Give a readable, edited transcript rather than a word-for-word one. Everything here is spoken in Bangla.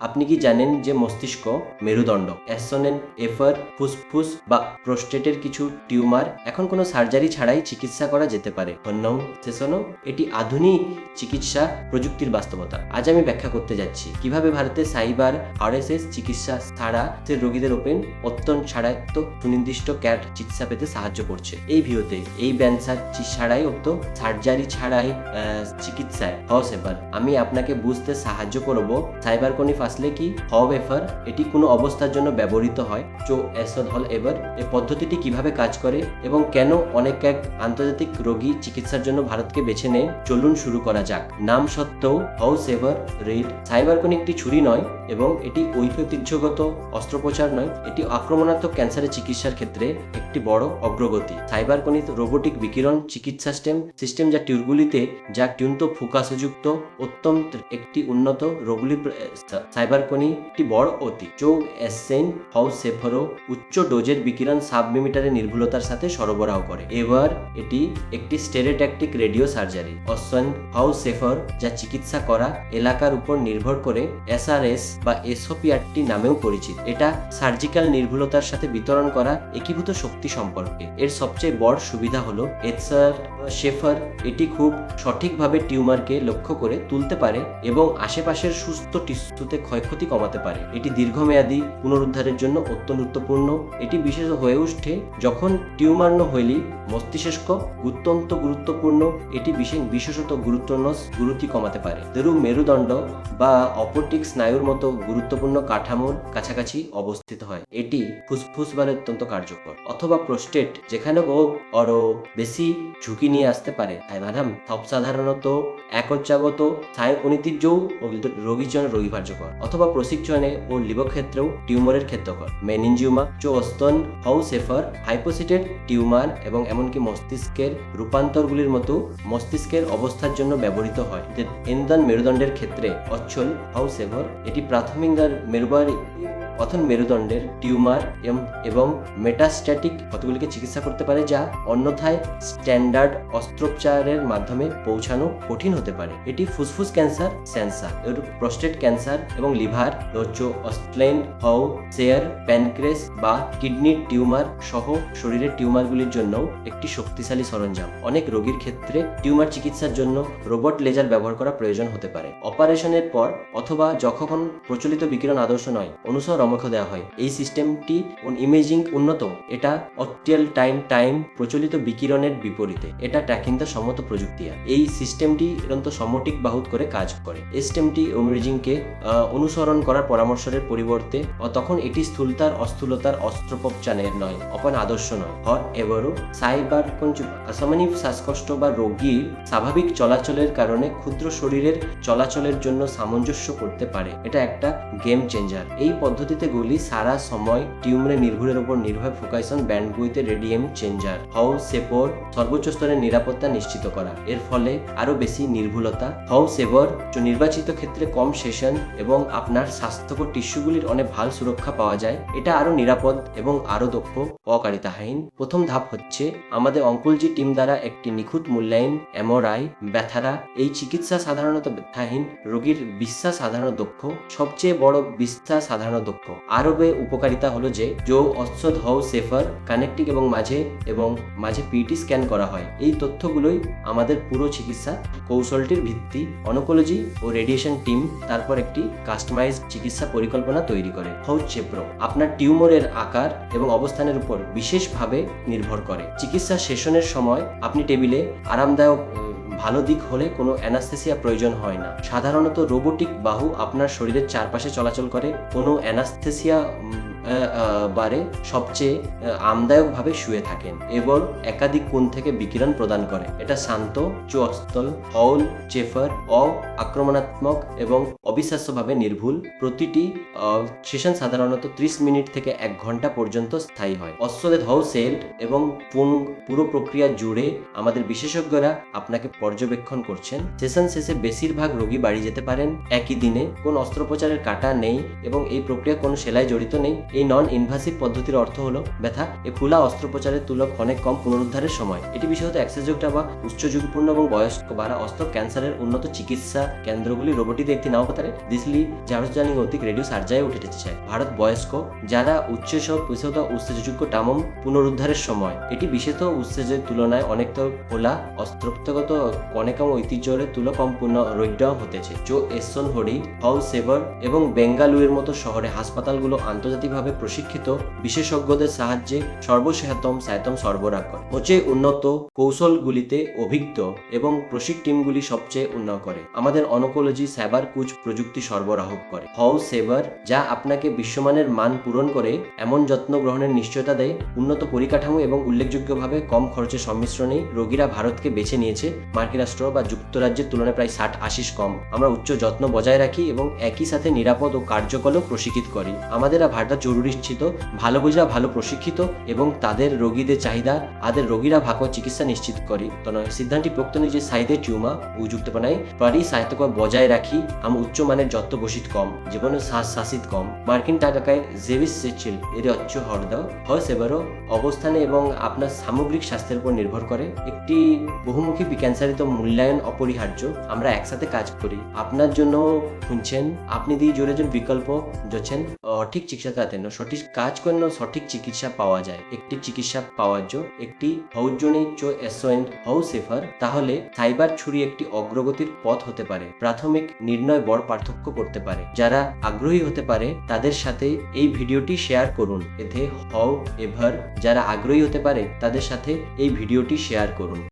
আপনি কি জানেন যে মস্তিষ্ক, মেরুদণ্ড, অ্যাসোনেন, এফার, ফুসফুস বা প্রোস্টেটের কিছু টিউমার এখন কোনো সার্জারি ছাড়াই চিকিৎসা করা যেতে পারে? হন্নং সেসনো, এটি আধুনিক চিকিৎসা প্রযুক্তির বাস্তবতা। আজ আমি ব্যাখ্যা করতে যাচ্ছি কিভাবে ভারতে সাইবার আরএসএস চিকিৎসা ছাড়া সে রোগীদের অত্যন্ত ছাড়াই তো সুনির্দিষ্ট ক্যাট চিকিৎসা পেতে সাহায্য করছে। এই ভিডিওতে এই ব্যানসার ছাড়াই সার্জারি ছাড়াই চিকিৎসায় এবার আমি আপনাকে বুঝতে সাহায্য করব সাইবার কোনিফ আসলে কি এফার এটি কোনো অবস্থার জন্য ব্যবহৃত হয় এবার এই পদ্ধতিটি কিভাবে কাজ করে এবং কেন অনেক আন্তর্জাতিক রোগী চিকিৎসার জন্য ভারতকে বেছে নেয়। চলুন শুরু করা যাক। নাম সত্ত্বেও এভার রিড সাইবার কোন একটি ছুরি নয় এবং এটি ঐতিহ্যগত অস্ত্রোপচার নয়, এটি আক্রমণাত্মক ক্যান্সারের চিকিৎসার ক্ষেত্রে একটি বড় অগ্রগতি। সাইবার কোনিক রোবোটিক বিকিরণ চিকিৎসা সিস্টেম যা টিউবগুলিতে টিউন্ত ফোকাসযুক্ত অত্যন্ত একটি উন্নত রোগগুলি সাইবার কোনি একটি বড় অতি সেফারো উচ্চ ডোজের বিকিরণ সাবমিটারের নির্ভুলতার সাথে সরবরাহ করে। এবার এটি একটি স্টেরিওট্যাকটিক রেডিও সার্জারি সেফার যা চিকিৎসা করা এলাকার উপর নির্ভর করে এসআরএস বা এসওপিআরটি নামেও পরিচিত। এটা সার্জিক্যাল নির্ভুলতার সাথে বিতরণ করা একীভূত শক্তি সম্পর্কে। এর সবচেয়ে বড় সুবিধা হলো সেফার এটি খুব সঠিকভাবে টিউমারকে লক্ষ্য করে তুলতে পারে এবং আশেপাশের সুস্থ টিস্যুতে ক্ষয়ক্ষতি কমাতে পারে। এটি দীর্ঘমেয়াদী পুনরুদ্ধারের জন্য অত্যন্ত গুরুত্বপূর্ণ। এটি বিশেষ হয়ে ওঠে যখন টিউমার হইলি মস্তিষ্ক অত্যন্ত গুরুত্বপূর্ণ। এটি বিশেষত গুরুত্ব কমাতে পারে। মেরুদণ্ড বা অপটিক স্নায়ুর মতো গুরুত্বপূর্ণ কাঠামোর কাছাকাছি অবস্থিত হয়। এটি ফুসফুস বারে অত্যন্ত কার্যকর। অথবা প্রোস্টেট যেখানে আরো বেশি ঝুঁকি নিয়ে আসতে পারে। সব সাধারণত একচ্ছাগত ঐতিহ্য রোগীর জন্য রোগীভার্যকর অথবা প্রশিক্ষণে ও লিভ ক্ষেত্রেও টিউমারের ক্ষেত্রকর। মেনিনজিওমা স্তন সেফার হাইপোসিটেড টিউমার এবং এমনকি মস্তিষ্কের রূপান্তরগুলির মতো মস্তিষ্কের অবস্থার জন্য ব্যবহৃত হয়। ইন্দন মেরুদণ্ডের ক্ষেত্রে অচ্ছল সেফার এটি প্রাথমিক মেরুদণ্ডের টিউমার এবং মেটাস্ট্যাটিক ক্ষতগুলিকে চিকিৎসা করতে পারে, যা অন্যথায় স্ট্যান্ডার্ড অস্ত্রোপচারের মাধ্যমে পৌঁছানো কঠিন হতে পারে। এটি ফুসফুস ক্যান্সার, প্রোস্টেট ক্যান্সার এবং লিভার, অস্ট্লেন প্যানক্রেস বা কিডনির টিউমার সহ শরীরের টিউমারগুলির জন্য একটি শক্তিশালী সরঞ্জাম। অনেক রোগীর ক্ষেত্রে টিউমার চিকিৎসার জন্য রোবট লেজার ব্যবহার করা প্রয়োজন হতে পারে। অপারেশনের পর অথবা যখন প্রচলিত বিকিরণ আদর্শ নয় রমক দেওয়া হয়। এই সিস্টেমটি ইমেজিং উন্নত। এটা অপটিয়াল টাইম প্রচলিত বিকিরণের বিপরীতে এটা ট্র্যাকিং সম্মত প্রযুক্তি। এই সিস্টেমটি সমটিক বাহুত করে কাজ করে। এই সিস্টেমটি ইমেজিংকে অনুসরণ করার পরামর্শের পরিবর্তে তখন এটি স্থূলতার অস্ত্রোপচারের নয়, আদর্শ নয়। এবারও সাইবার অসামান্য শ্বাসকষ্ট বা রোগীর স্বাভাবিক চলাচলের কারণে ক্ষুদ্র শরীরের চলাচলের জন্য সামঞ্জস্য করতে পারে। এটা একটা গেম চেঞ্জার। এই পদ্ধতিতে গুলি সারা সময় টিউমারের নির্ভুলের উপর নির্ভর ফোকাসন ব্যান্ডউইথে রেডিয়াম চেঞ্জার সেপর সর্বোচ্চ স্তরের নিরাপত্তা নিশ্চিত করা। এর ফলে আরো বেশি নির্ভুলতা সেভর নির্বাচিত ক্ষেত্রে কম সেশন এবং আপনার স্বাস্থ্যকর টিস্যুগুলির অনেক ভালো সুরক্ষা পাওয়া যায়। এটা আরো নিরাপদ এবং আরো দক্ষ অকারিতাহীন। প্রথম ধাপ হচ্ছে আমাদের অঙ্কোলজি টিম দ্বারা একটি নিখুঁত মূল্যায়ন এমআরআই ব্যথারা। এই চিকিৎসা সাধারণত ব্যথাহীন রোগীর বিশ্বাস সাধারণ দক্ষ, সবচেয়ে বড় বিশ্বাস সাধারণ দক্ষ। আরবে উপকারিতা হলো যে অশ্বধ সেফার কানেক্টিক এবং মাঝে পিটি স্ক্যান করা হয়। এই তথ্যগুলোই আমাদের পুরো চিকিৎসা কৌশলটির ভিত্তি। অনকোলজি ও রেডিয়েশন টিম তারপর একটি কাস্টমাইজ চিকিৎসা পরিকল্পনা তৈরি করে। আপনার টিউমারের আকার এবং অবস্থানের উপর বিশেষভাবে নির্ভর করে। চিকিৎসা সেশনের সময় আপনি টেবিলে আরামদায়ক ভালো দিক হলে কোনো অ্যানাস্থেসিয়া প্রয়োজন হয় না। সাধারণত রোবোটিক বাহু আপনার শরীরের চারপাশে চলাচল করে। কোনো অ্যানাস্থেসিয়া বারে সবচেয়ে আমদায়কভাবে শুয়ে থাকেন এবং একাধিক কোণ থেকে বিকিরণ প্রদান করে। এটা শান্ত, অস্থল, চেফার, আক্রমণাত্মক এবং অবিশ্বাস্যভাবে নির্ভুল। প্রতিটি সেশন সাধারণত 30 মিনিট থেকে 1 ঘন্টা পর্যন্ত স্থায়ী হয়। অশ্বধেদ সেল এবং পুরো প্রক্রিয়া জুড়ে আমাদের বিশেষজ্ঞরা আপনাকে পর্যবেক্ষণ করছেন। সেশন শেষে বেশিরভাগ রোগী বাড়ি যেতে পারেন একই দিনে। কোন অস্ত্রোপচারের কাটা নেই এবং এই প্রক্রিয়া কোনো সেলাই জড়িত নেই। এই নন ইনভাসিভ পদ্ধতির অর্থ হলো ব্যথা এ খোলা অস্ত্রোপচারের তুলনায় অনেক কম পুনরুদ্ধারের সময়। এটি বিশেষত অ্যাক্সেসযোগ্য বা উচ্চ ঝুঁকিপূর্ণ এবং বয়স্ক বা অস্ত্র ক্যান্সারের উন্নত চিকিৎসা কেন্দ্রগুলি রোবটি দেখতে নাও পারে দিসলি জারুজানি অধিক রেডিও সার্জারি উঠে যেতে ভারত বয়স্ক যারা বিশেষত উত্তেজযোগ্য টামম পুনরুদ্ধারের সময় এটি বিশেষত উত্তেজের তুলনায় অনেকটা খোলা অস্ত্রোপচারগত অনেকম ঐতিহ্যের তুলো কম পুনরুদ্ধার হতেছে। জো এসন হরি হাউ সেভার এবং বেঙ্গালুরুর মতো শহরে হাসপাতালগুলো আন্তর্জাতিকভাবে প্রশিক্ষিত বিশেষজ্ঞদের সাহায্যে সর্বসহায়তম সরবরাহ করে। হচ্ছে উন্নত কৌশলগুলিতে অভিজ্ঞ এবং প্রশিক্ষণ টিমগুলি সবচেয়ে উন্নত করে। আমাদের অনকোলজি সাইবার কুচ প্রযুক্তি সরবরাহ করে। হাউ সেভার যা আপনাকে বিশ্বমানের মান পূরণ করে এমন যত্ন গ্রহণের নিশ্চয়তা দেয়। উন্নত পরিকাঠামো এবং উল্লেখযোগ্যভাবে কম খরচের সংমিশ্রণে রোগীরা ভারতকে বেছে নিয়েছে মার্কিন রাষ্ট্র বা যুক্তরাজ্যের তুলনায় প্রায় 60-80 কম। আমরা উচ্চ যত্ন বজায় রাখি এবং একই সাথে নিরাপদ ও কার্যকরও প্রশিক্ষিত করি। আমাদের ভারত জরুরি স্থিত ভালো বুঝা ভালো প্রশিক্ষিত এবং তাদের রোগীদের চাহিদা আদের রোগীরা ভালো চিকিৎসা নিশ্চিত করি। সিদ্ধান্তটি প্রক্ত নিজের সাইডে টিউমা উযুক্ত বানাই প্রাণী সাহিত্য বজায় রাখি আমি উচ্চ মানের যত্ন বসিত কম জীবনে শাসিত কম। মার্কিন টাকায় জেভিস সেচিল এর অচ্চ হরদ হয় সেবারও অবস্থানে এবং আপনার সামগ্রিক স্বাস্থ্যের উপর নির্ভর করে। একটি বহুমুখী ক্যান্সারিত মূল্যায়ন অপরিহার্য। আমরা একসাথে কাজ করি আপনার জন্য শুনছেন আপনি দিয়ে জোরেজন বিকল্প যাচ্ছেন ঠিক চিকিৎসা কাতেন সঠিক কাজ করেন সঠিক চিকিৎসা পাওয়া যায়। একটি চিকিৎসা পাওয়ার জন্য একটি হৌজনে চো এসোয়েন্ট হাউ সেফার তাহলে সাইবার ছুরি একটি অগ্রগতির পথ হতে পারে। প্রাথমিক নির্ণয় বড় পার্থক্য করতে পারে। যারা আগ্রহী হতে পারে তাদের সাথে এই ভিডিওটি শেয়ার করুন। এতে হাউ এভার যারা আগ্রহী হতে পারে তাদের সাথে এই ভিডিওটি শেয়ার করুন।